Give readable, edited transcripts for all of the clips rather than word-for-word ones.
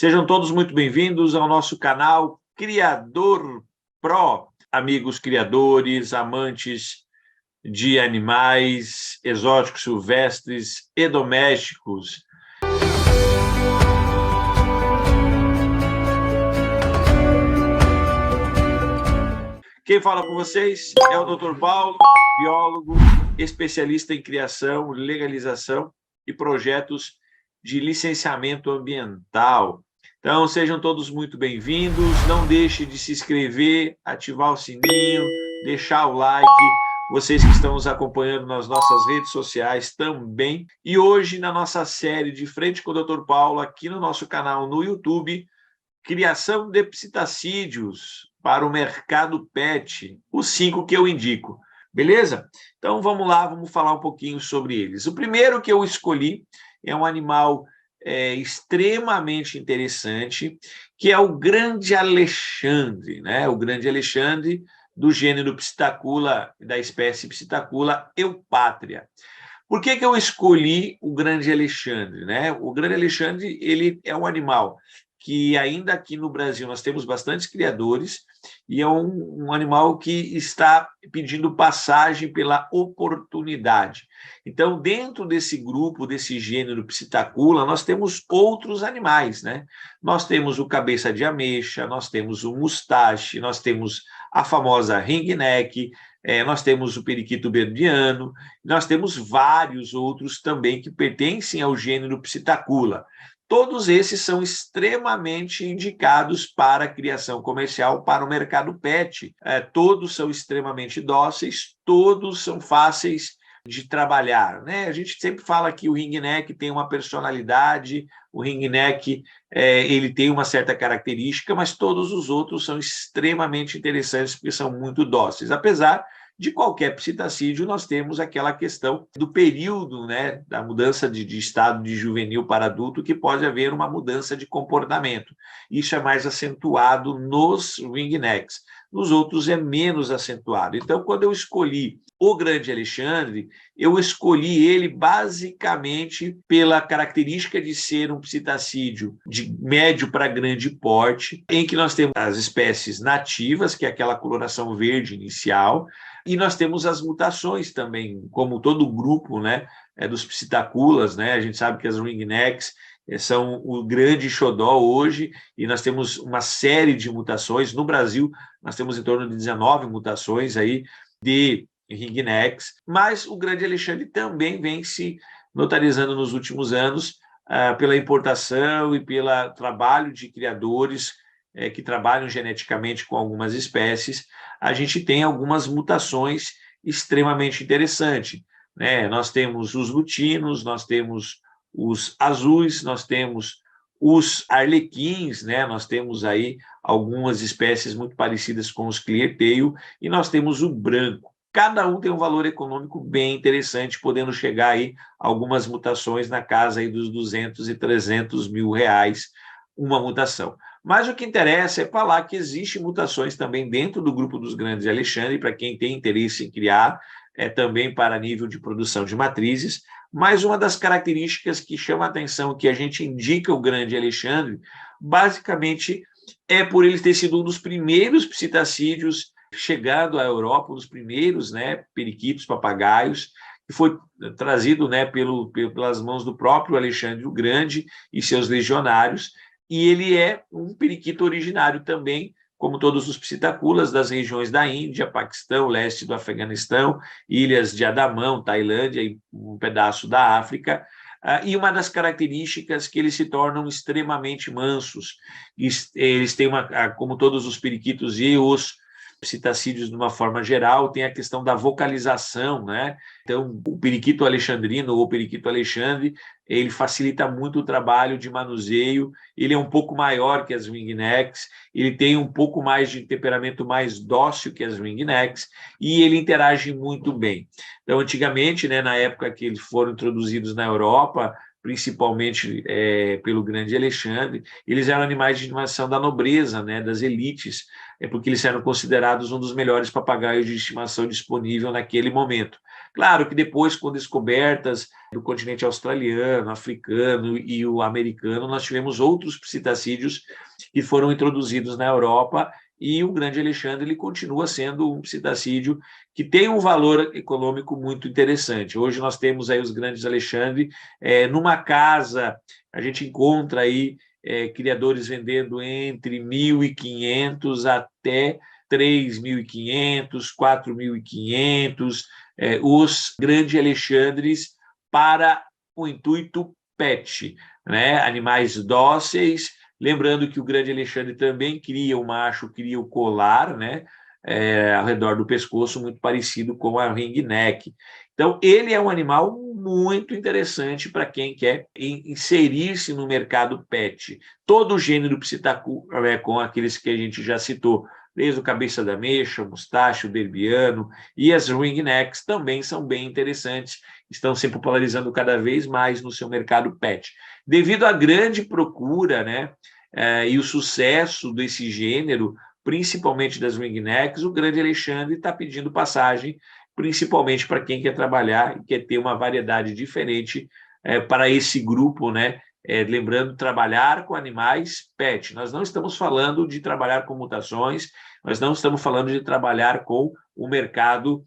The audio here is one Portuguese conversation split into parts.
Sejam todos muito bem-vindos ao nosso canal Criador Pro. Amigos criadores, amantes de animais exóticos, silvestres e domésticos. Quem fala com vocês é o Dr. Paulo, biólogo, especialista em criação, legalização e projetos de licenciamento ambiental. Então, sejam todos muito bem-vindos. Não deixe de se inscrever, ativar o sininho, deixar o like. Vocês que estão nos acompanhando nas nossas redes sociais também. E hoje, na nossa série de Frente com o Dr. Paulo, aqui no nosso canal no YouTube, criação de psitacídeos para o mercado pet, os 5 que eu indico. Beleza? Então, vamos lá, vamos falar um pouquinho sobre eles. O primeiro que eu escolhi é um animal extremamente interessante, que é o grande Alexandre, né? O grande Alexandre do gênero Psittacula, da espécie Psittacula eupátria. Por que eu escolhi o grande Alexandre, né? O grande Alexandre, ele é um animal que ainda aqui no Brasil nós temos bastantes criadores e é um animal que está pedindo passagem pela oportunidade. Então, dentro desse grupo, desse gênero Psittacula, nós temos outros animais, né? Nós temos o cabeça de ameixa, nós temos o mustache, nós temos a famosa ringneck, nós temos o periquito verdiano, nós temos vários outros também que pertencem ao gênero Psittacula. Todos esses são extremamente indicados para a criação comercial, para o mercado pet. Todos são extremamente dóceis, todos são fáceis de trabalhar, né? A gente sempre fala que o ringneck tem uma personalidade, o ringneck ele tem uma certa característica, mas todos os outros são extremamente interessantes porque são muito dóceis. Apesar de qualquer psitacídeo, nós temos aquela questão do período, né, da mudança de estado de juvenil para adulto, que pode haver uma mudança de comportamento. Isso é mais acentuado nos ringnecks. Nos outros é menos acentuado. Então, quando eu escolhi o grande Alexandre, eu escolhi ele basicamente pela característica de ser um psitacídeo de médio para grande porte, em que nós temos as espécies nativas, que é aquela coloração verde inicial, e nós temos as mutações também, como todo o grupo, né, dos psittaculas, né? A gente sabe que as ringnecks são o grande xodó hoje, e nós temos uma série de mutações. No Brasil, nós temos em torno de 19 mutações aí de ringnecks, mas o grande Alexandre também vem se notarizando nos últimos anos pela importação e pelo trabalho de criadores que trabalham geneticamente com algumas espécies. A gente tem algumas mutações extremamente interessantes, né? Nós temos os lutinos, nós temos os azuis, nós temos os arlequins, né? Nós temos aí algumas espécies muito parecidas com os cleartail, e nós temos o branco. Cada um tem um valor econômico bem interessante, podendo chegar aí algumas mutações na casa aí dos 200 e 300 mil reais uma mutação. Mas o que interessa é falar que existem mutações também dentro do grupo dos grandes Alexandre, para quem tem interesse em criar, também para nível de produção de matrizes. Mas uma das características que chama a atenção, que a gente indica o grande Alexandre, basicamente é por ele ter sido um dos primeiros psitacídeos chegando à Europa, um dos primeiros, né, periquitos, papagaios, que foi trazido, né, pelas mãos do próprio Alexandre o Grande e seus legionários. E ele é um periquito originário também, como todos os psittaculas, das regiões da Índia, Paquistão, leste do Afeganistão, ilhas de Andamão, Tailândia e um pedaço da África. E uma das características que eles se tornam extremamente mansos. Eles têm como todos os periquitos e os psitacídeos de uma forma geral, tem a questão da vocalização, né? Então, o periquito alexandrino ou periquito Alexandre, ele facilita muito o trabalho de manuseio, ele é um pouco maior que as ringnecks, ele tem um pouco mais de temperamento mais dócil que as ringnecks, e ele interage muito bem. Então, antigamente, né, na época que eles foram introduzidos na Europa, principalmente pelo Grande Alexandre. Eles eram animais de estimação da nobreza, né, das elites, porque eles eram considerados um dos melhores papagaios de estimação disponível naquele momento. Claro que depois, com descobertas do continente australiano, africano e o americano, nós tivemos outros psitacídeos que foram introduzidos na Europa, e o Grande Alexandre ele continua sendo um psitacídeo que tem um valor econômico muito interessante. Hoje nós temos aí os Grandes Alexandre, numa casa a gente encontra aí criadores vendendo entre 1.500 até 3.500, 4.500, os Grandes Alexandres para o intuito pet, né? Animais dóceis. Lembrando que o Grande Alexandre também cria, o macho cria o colar, né, ao redor do pescoço, muito parecido com a ring neck. Então, ele é um animal muito interessante para quem quer inserir-se no mercado pet. Todo o gênero Psittacu, com aqueles que a gente já citou, desde o cabeça da ameixa, o mustache, o derbiano e as ringnecks também são bem interessantes, estão se popularizando cada vez mais no seu mercado pet. Devido à grande procura, né, e o sucesso desse gênero, principalmente das ringnecks, o Grande Alexandre está pedindo passagem, principalmente para quem quer trabalhar e quer ter uma variedade diferente para esse grupo, né? Lembrando, trabalhar com animais pet. Nós não estamos falando de trabalhar com mutações, nós não estamos falando de trabalhar com o mercado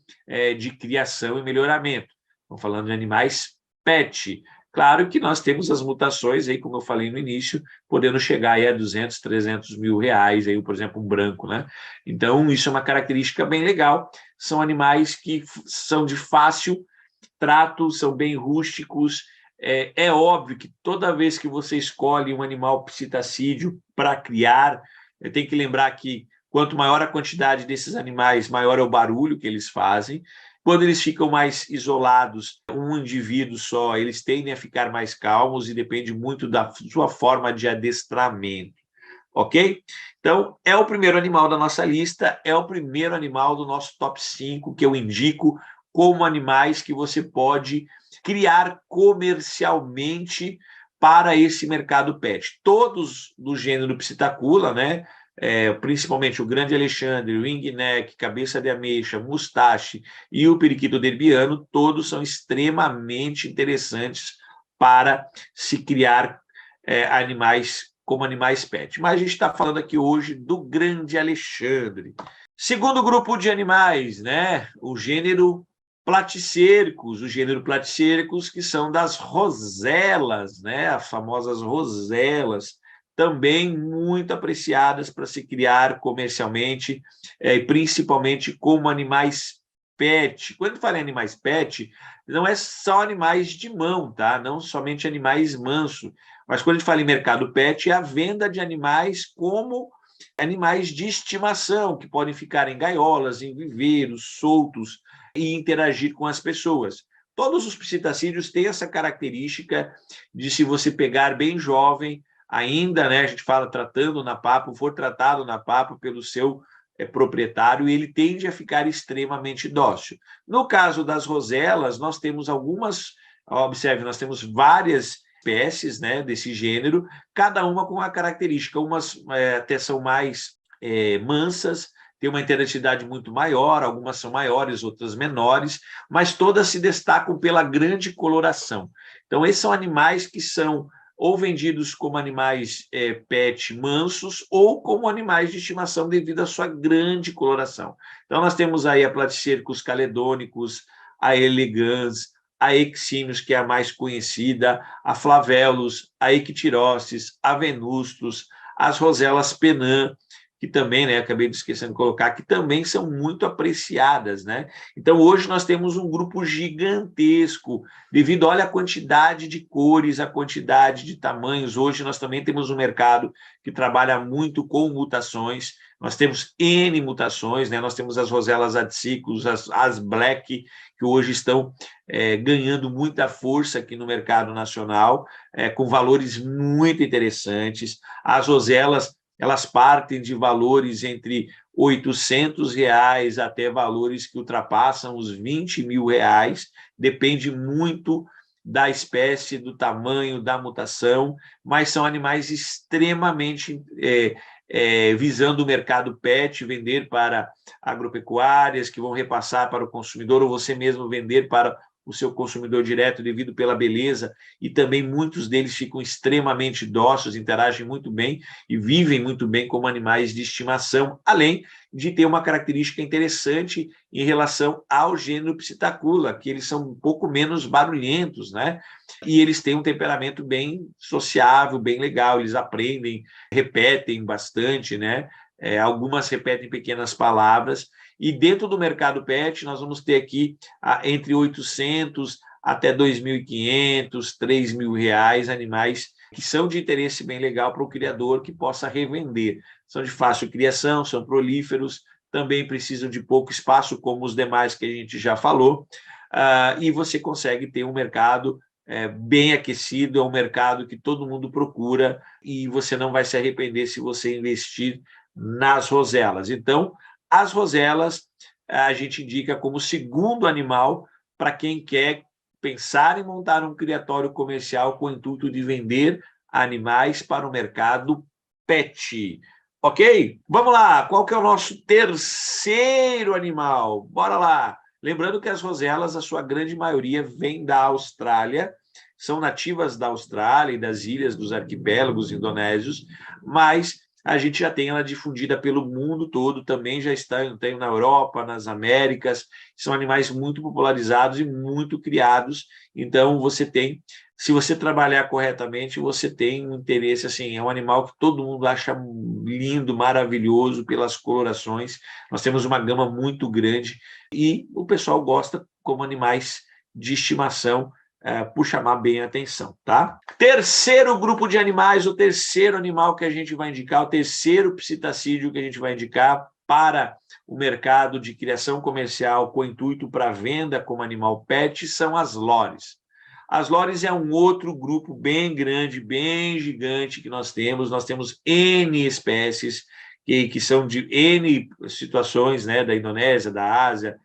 de criação e melhoramento. Estamos falando de animais pet. Claro que nós temos as mutações, aí, como eu falei no início, podendo chegar aí a 200, 300 mil reais, aí, por exemplo, um branco, né? Então, isso é uma característica bem legal. São animais que são de fácil trato, são bem rústicos. É óbvio que toda vez que você escolhe um animal psitacídeo para criar, tem que lembrar que quanto maior a quantidade desses animais, maior é o barulho que eles fazem. Quando eles ficam mais isolados, um indivíduo só, eles tendem a ficar mais calmos e depende muito da sua forma de adestramento, ok? Então, é o primeiro animal da nossa lista, é o primeiro animal do nosso top 5 que eu indico como animais que você pode criar comercialmente para esse mercado pet. Todos do gênero Psittacula, né? Principalmente o Grande Alexandre, o ringneck, cabeça de ameixa, mustache e o periquito derbiano, todos são extremamente interessantes para se criar animais como animais pet. Mas a gente está falando aqui hoje do Grande Alexandre. Segundo grupo de animais, né? O gênero Platycercus, que são das roselas, né? As famosas roselas, também muito apreciadas para se criar comercialmente, principalmente como animais pet. Quando fala em animais pet, não é só animais de mão, tá? Não somente animais mansos, mas quando a gente fala em mercado pet, é a venda de animais como animais de estimação, que podem ficar em gaiolas, em viveiros, soltos e interagir com as pessoas. Todos os psitacídeos têm essa característica de, se você pegar bem jovem, ainda, né, a gente fala tratando na papo, for tratado na papo pelo seu proprietário, ele tende a ficar extremamente dócil. No caso das roselas, nós temos algumas, observe, nós temos várias espécies, né, desse gênero, cada uma com uma característica. Umas até são mais mansas, têm uma interatividade muito maior, algumas são maiores, outras menores, mas todas se destacam pela grande coloração. Então, esses são animais que são ou vendidos como animais pet mansos ou como animais de estimação devido à sua grande coloração. Então, nós temos aí a Platycercus caledonicus, a elegans, a Exímios, que é a mais conhecida, a Flavellus, a Equitirossis, a Venustus, as Roselas penã, que também, né, acabei esquecendo de colocar, que também são muito apreciadas, né? Então, hoje nós temos um grupo gigantesco, devido, olha, a quantidade de cores, a quantidade de tamanhos. Hoje nós também temos um mercado que trabalha muito com mutações, nós temos N mutações, né? Nós temos as Roselas adsicus, as black, que hoje estão ganhando muita força aqui no mercado nacional, com valores muito interessantes. As roselas, elas partem de valores entre R$ 800 até valores que ultrapassam os R$ 20 mil. Depende muito da espécie, do tamanho, da mutação, mas são animais extremamente visando o mercado pet, vender para agropecuárias, que vão repassar para o consumidor, ou você mesmo vender para o seu consumidor direto devido pela beleza, e também muitos deles ficam extremamente dóceis, interagem muito bem e vivem muito bem como animais de estimação, além de ter uma característica interessante em relação ao gênero Psittacula, que eles são um pouco menos barulhentos, né? E eles têm um temperamento bem sociável, bem legal, eles aprendem, repetem bastante, né? Algumas repetem pequenas palavras, e dentro do mercado pet nós vamos ter aqui entre 800 até 2.500, 3.000 reais, animais que são de interesse bem legal para o criador que possa revender. São de fácil criação, são prolíferos, também precisam de pouco espaço, como os demais que a gente já falou, e você consegue ter um mercado bem aquecido, é um mercado que todo mundo procura e você não vai se arrepender se você investir nas roselas. Então, as roselas a gente indica como segundo animal para quem quer pensar em montar um criatório comercial com o intuito de vender animais para o mercado pet. Ok? Vamos lá, qual que é o nosso terceiro animal? Bora lá! Lembrando que as roselas, a sua grande maioria, vem da Austrália, são nativas da Austrália e das ilhas dos arquipélagos indonésios, mas a gente já tem ela difundida pelo mundo todo, também já tem na Europa, nas Américas, são animais muito popularizados e muito criados, então você tem, se você trabalhar corretamente, você tem um interesse, assim, é um animal que todo mundo acha lindo, maravilhoso pelas colorações, nós temos uma gama muito grande e o pessoal gosta como animais de estimação, por chamar bem a atenção, tá? Terceiro grupo de animais, o terceiro animal que a gente vai indicar, o terceiro psitacídeo que a gente vai indicar para o mercado de criação comercial com intuito para venda como animal pet são as lores. As lores é um outro grupo bem grande, bem gigante que nós temos N espécies que são de N situações, né, da Indonésia, da Ásia,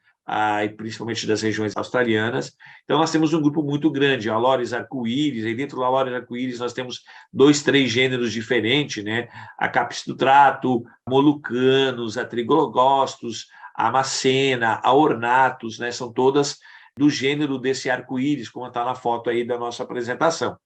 e principalmente das regiões australianas. Então, nós temos um grupo muito grande, a Loris arco-íris, e dentro da Loris arco-íris nós temos 2, 3 gêneros diferentes, né? A Capsidotrato, Molucanos, a Triglogostus, a Macena, a Ornatus, né? São todas do gênero desse arco-íris, como está na foto aí da nossa apresentação.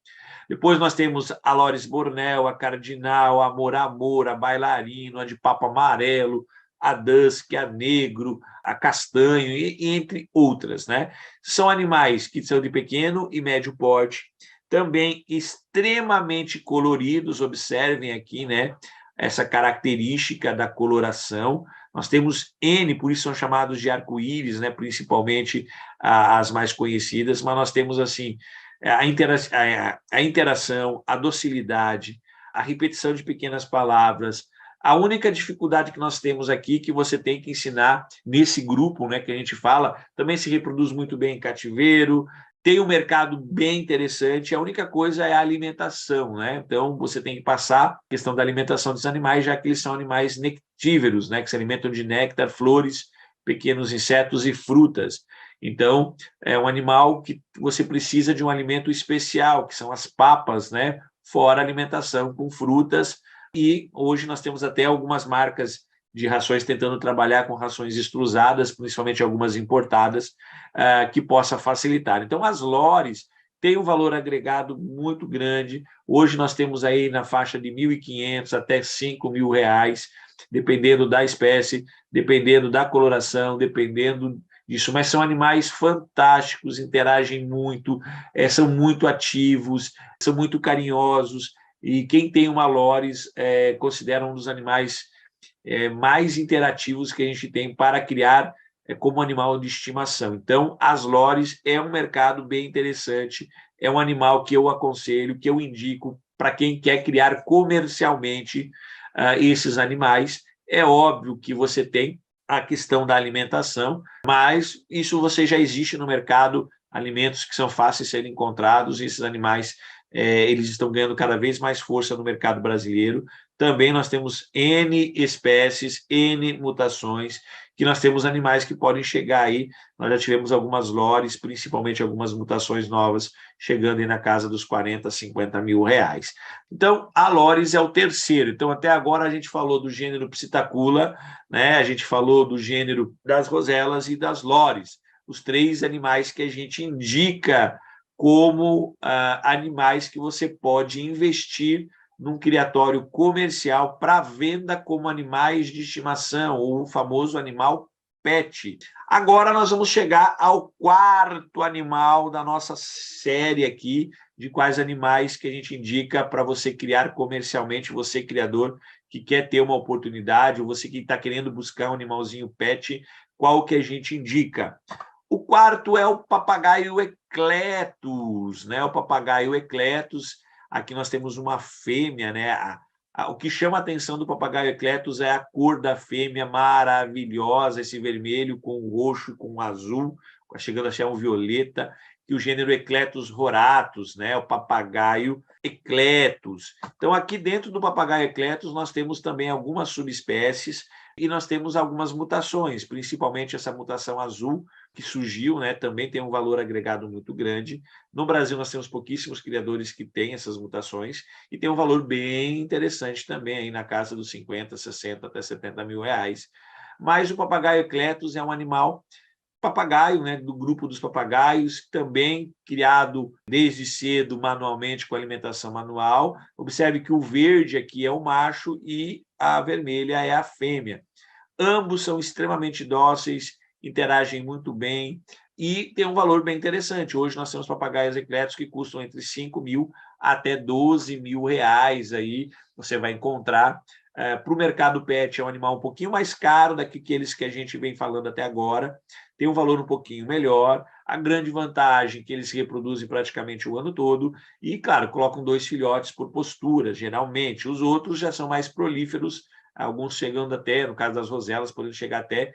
Depois nós temos a Loris borneo, a Cardinal, a Moramor, a Bailarino, a de Papo Amarelo, a Dusk, a Negro, a Castanho, e entre outras, né? São animais que são de pequeno e médio porte, também extremamente coloridos, observem aqui, né? Essa característica da coloração. Nós temos N, por isso são chamados de arco-íris, né? Principalmente as mais conhecidas, mas nós temos, assim, a interação, a docilidade, a repetição de pequenas palavras. A única dificuldade que nós temos aqui, que você tem que ensinar nesse grupo, né, que a gente fala, também se reproduz muito bem em cativeiro, tem um mercado bem interessante, a única coisa é a alimentação, né? Então, você tem que passar a questão da alimentação dos animais, já que eles são animais nectíveros, né, que se alimentam de néctar, flores, pequenos insetos e frutas. Então, é um animal que você precisa de um alimento especial, que são as papas, né? Fora a alimentação com frutas, e hoje nós temos até algumas marcas de rações tentando trabalhar com rações extrusadas, principalmente algumas importadas, que possa facilitar. Então, as lores têm um valor agregado muito grande. Hoje nós temos aí na faixa de R$ 1.500 até R$ 5.000, dependendo da espécie, dependendo da coloração, dependendo disso. Mas são animais fantásticos, interagem muito, são muito ativos, são muito carinhosos, e quem tem uma lores considera um dos animais mais interativos que a gente tem para criar como animal de estimação. Então, as lores é um mercado bem interessante, é um animal que eu aconselho, que eu indico para quem quer criar comercialmente esses animais. É óbvio que você tem a questão da alimentação, mas isso você já existe no mercado, alimentos que são fáceis de serem encontrados, e esses animais eles estão ganhando cada vez mais força no mercado brasileiro. Também nós temos N espécies, N mutações, que nós temos animais que podem chegar aí, nós já tivemos algumas lores, principalmente algumas mutações novas, chegando aí na casa dos 40, 50 mil reais. Então, a lores é o terceiro. Então, até agora a gente falou do gênero Psittacula, né? A gente falou do gênero das roselas e das lores, os 3 animais que a gente indica como animais que você pode investir num criatório comercial para venda como animais de estimação, ou o famoso animal pet. Agora nós vamos chegar ao 4º animal da nossa série aqui, de quais animais que a gente indica para você criar comercialmente, você criador que quer ter uma oportunidade, ou você que está querendo buscar um animalzinho pet, qual que a gente indica? O 4º é o papagaio ecletus, né? O papagaio ecletus. Aqui nós temos uma fêmea, né? O que chama a atenção do papagaio ecletus é a cor da fêmea maravilhosa, esse vermelho com roxo, com azul, chegando a ser um violeta, que o gênero Ecletus roratus, né? O papagaio ecletus. Então, aqui dentro do papagaio ecletus, nós temos também algumas subespécies e nós temos algumas mutações, principalmente essa mutação azul, que surgiu, né, também tem um valor agregado muito grande. No Brasil, nós temos pouquíssimos criadores que têm essas mutações e tem um valor bem interessante também, aí na casa dos 50, 60 até 70 mil reais. Mas o papagaio ecletus é um animal papagaio, né, do grupo dos papagaios, também criado desde cedo manualmente com alimentação manual. Observe que o verde aqui é o macho e a vermelha é a fêmea. Ambos são extremamente dóceis, interagem muito bem e tem um valor bem interessante. Hoje nós temos papagaios ecletos que custam entre 5 mil até 12 mil reais. Aí você vai encontrar. Para o mercado pet é um animal um pouquinho mais caro daqueles que a gente vem falando até agora, tem um valor um pouquinho melhor, a grande vantagem é que eles se reproduzem praticamente o ano todo e, claro, colocam 2 filhotes por postura, geralmente. Os outros já são mais prolíferos, alguns chegando até, no caso das roselas, podendo chegar até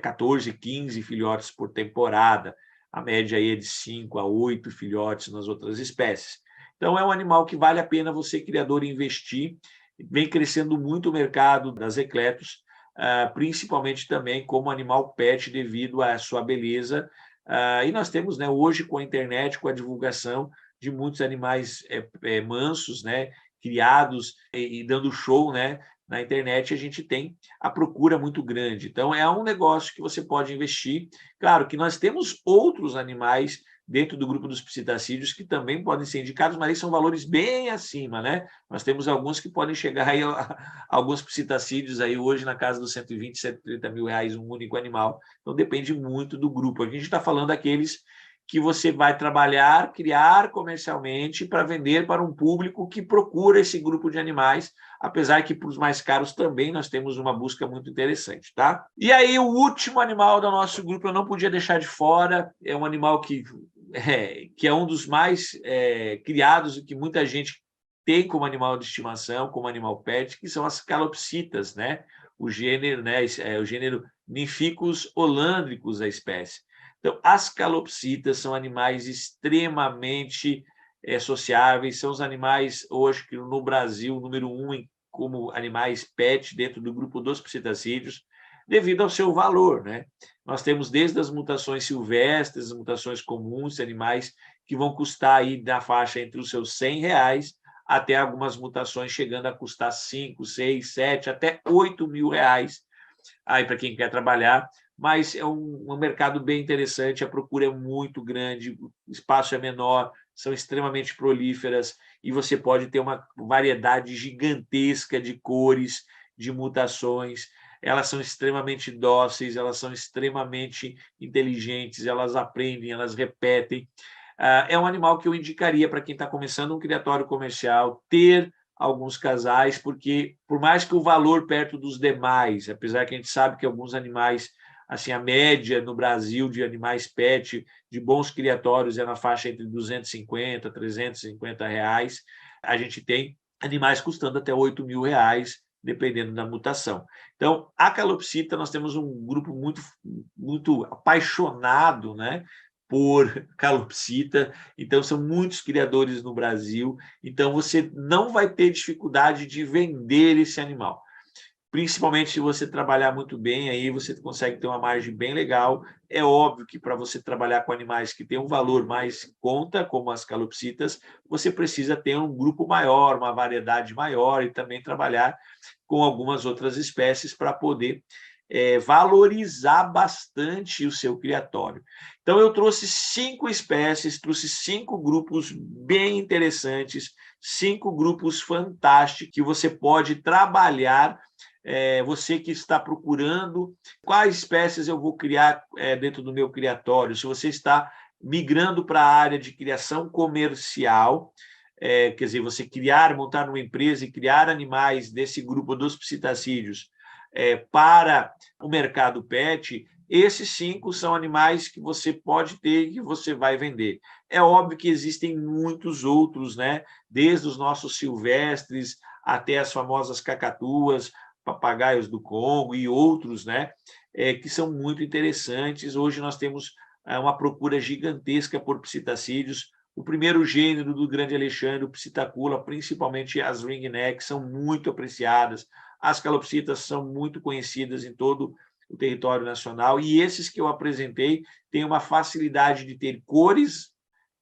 14, 15 filhotes por temporada. A média aí é de 5 a 8 filhotes nas outras espécies. Então, é um animal que vale a pena você, criador, investir. Vem crescendo muito o mercado das ecletos, principalmente também como animal pet devido à sua beleza. E nós temos, né, hoje, com a internet, com a divulgação de muitos animais mansos, né, criados e dando show, né, na internet, a gente tem a procura muito grande. Então, é um negócio que você pode investir. Claro que nós temos outros animais dentro do grupo dos psitacídeos que também podem ser indicados, mas são valores bem acima, né? Nós temos alguns que podem chegar aí a alguns psitacídeos aí hoje na casa dos 120, 130 mil reais um único animal. Então, depende muito do grupo. A gente está falando daqueles que você vai trabalhar, criar comercialmente para vender para um público que procura esse grupo de animais, apesar que para os mais caros também nós temos uma busca muito interessante, tá? E aí o último animal do nosso grupo eu não podia deixar de fora, é um animal que é um dos mais criados e que muita gente tem como animal de estimação, como animal pet, que são as calopsitas, né? O gênero, né? O gênero Nymphicus hollandricus da espécie. Então, as calopsitas são animais extremamente sociáveis, são os animais, hoje, que no Brasil, número 1 como animais pet dentro do grupo dos psitacídeos, devido ao seu valor, né? Nós temos desde as mutações silvestres, as mutações comuns, animais que vão custar aí na faixa entre os seus R$ 100 até algumas mutações chegando a custar 5, 6, 7, até 8 mil reais aí para quem quer trabalhar, mas é um mercado bem interessante, a procura é muito grande, o espaço é menor, são extremamente prolíferas e você pode ter uma variedade gigantesca de cores, de mutações. Elas são extremamente dóceis, elas são extremamente inteligentes, elas aprendem, elas repetem. É um animal que eu indicaria para quem está começando um criatório comercial, ter alguns casais, porque por mais que o valor perto dos demais, apesar que a gente sabe que alguns animais, assim, a média no Brasil de animais pet, de bons criatórios, é na faixa entre 250 350 reais, a gente tem animais custando até 8 mil reais, dependendo da mutação. Então, a calopsita, nós temos um grupo muito apaixonado, né, por calopsita, então são muitos criadores no Brasil, então você não vai ter dificuldade de vender esse animal. principalmente se você trabalhar muito bem, aí você consegue ter uma margem bem legal. É óbvio que para você trabalhar com animais que têm um valor mais em conta, como as calopsitas, você precisa ter um grupo maior, uma variedade maior e também trabalhar com algumas outras espécies para poder valorizar bastante o seu criatório. Então, eu trouxe 5 espécies, trouxe 5 grupos bem interessantes, 5 grupos fantásticos que você pode trabalhar. Você que está procurando quais espécies eu vou criar dentro do meu criatório, se você está migrando para a área de criação comercial, quer dizer, você montar uma empresa e criar animais desse grupo dos psitacídeos para o mercado pet, esses 5 são animais que você pode ter e que você vai vender. É óbvio que existem muitos outros, né? Desde os nossos silvestres até as famosas cacatuas, papagaios do Congo e outros, né? Que são muito interessantes. Hoje nós temos uma procura gigantesca por psitacídeos. O primeiro gênero do Grande Alexandre, o Psitacula, principalmente as ringnecks, são muito apreciadas. As calopsitas são muito conhecidas em todo o território nacional, e esses que eu apresentei têm uma facilidade de ter cores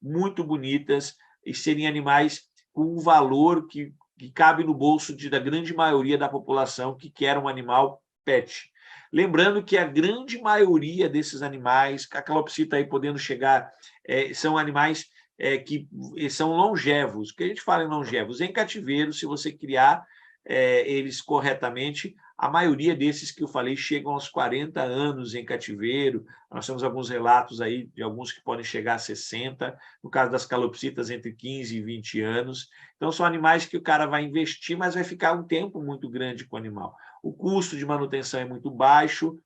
muito bonitas e serem animais com um valor que cabe no bolso da grande maioria da população que quer um animal pet. Lembrando que a grande maioria desses animais, a calopsita aí podendo chegar, são animais que são longevos. O que a gente fala em longevos? Em cativeiro, se você criar eles corretamente, a maioria desses que eu falei chegam aos 40 anos em cativeiro. Nós temos alguns relatos aí de alguns que podem chegar a 60, no caso das calopsitas, entre 15 e 20 anos. Então, são animais que o cara vai investir, mas vai ficar um tempo muito grande com o animal. O custo de manutenção é muito baixo,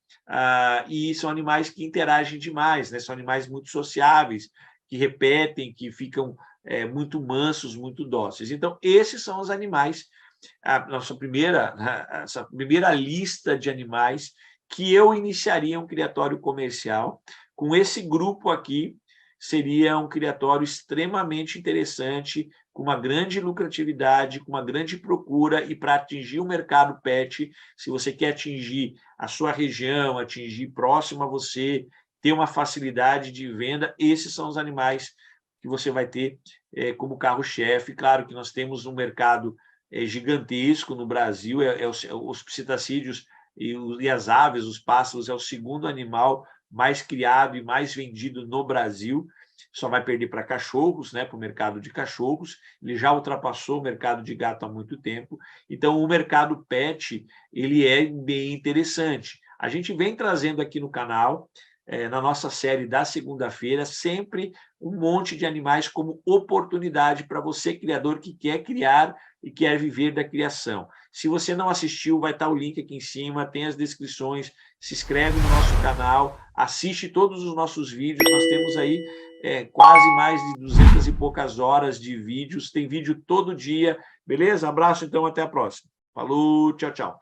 e são animais que interagem demais, né? São animais muito sociáveis, que repetem, que ficam muito mansos, muito dóceis. Então, esses são os animais, essa primeira lista de animais que eu iniciaria um criatório comercial. Com esse grupo aqui, seria um criatório extremamente interessante, com uma grande lucratividade, com uma grande procura, e para atingir o mercado pet, se você quer atingir a sua região, atingir próximo a você, ter uma facilidade de venda, esses são os animais que você vai ter como carro-chefe. Claro que nós temos um mercado gigantesco no Brasil, os psitacídeos e as aves, os pássaros, é o segundo animal mais criado e mais vendido no Brasil. Só vai perder para cachorros, né, para o mercado de cachorros. Ele já ultrapassou o mercado de gato há muito tempo. Então, o mercado pet ele é bem interessante. A gente vem trazendo aqui no canal, na nossa série da segunda-feira, sempre um monte de animais como oportunidade para você, criador, que quer criar e quer viver da criação. Se você não assistiu, vai estar o link aqui em cima, tem as descrições, se inscreve no nosso canal, assiste todos os nossos vídeos, nós temos aí quase mais de 200 e poucas horas de vídeos, tem vídeo todo dia, beleza? Abraço, então, até a próxima. Falou, tchau, tchau.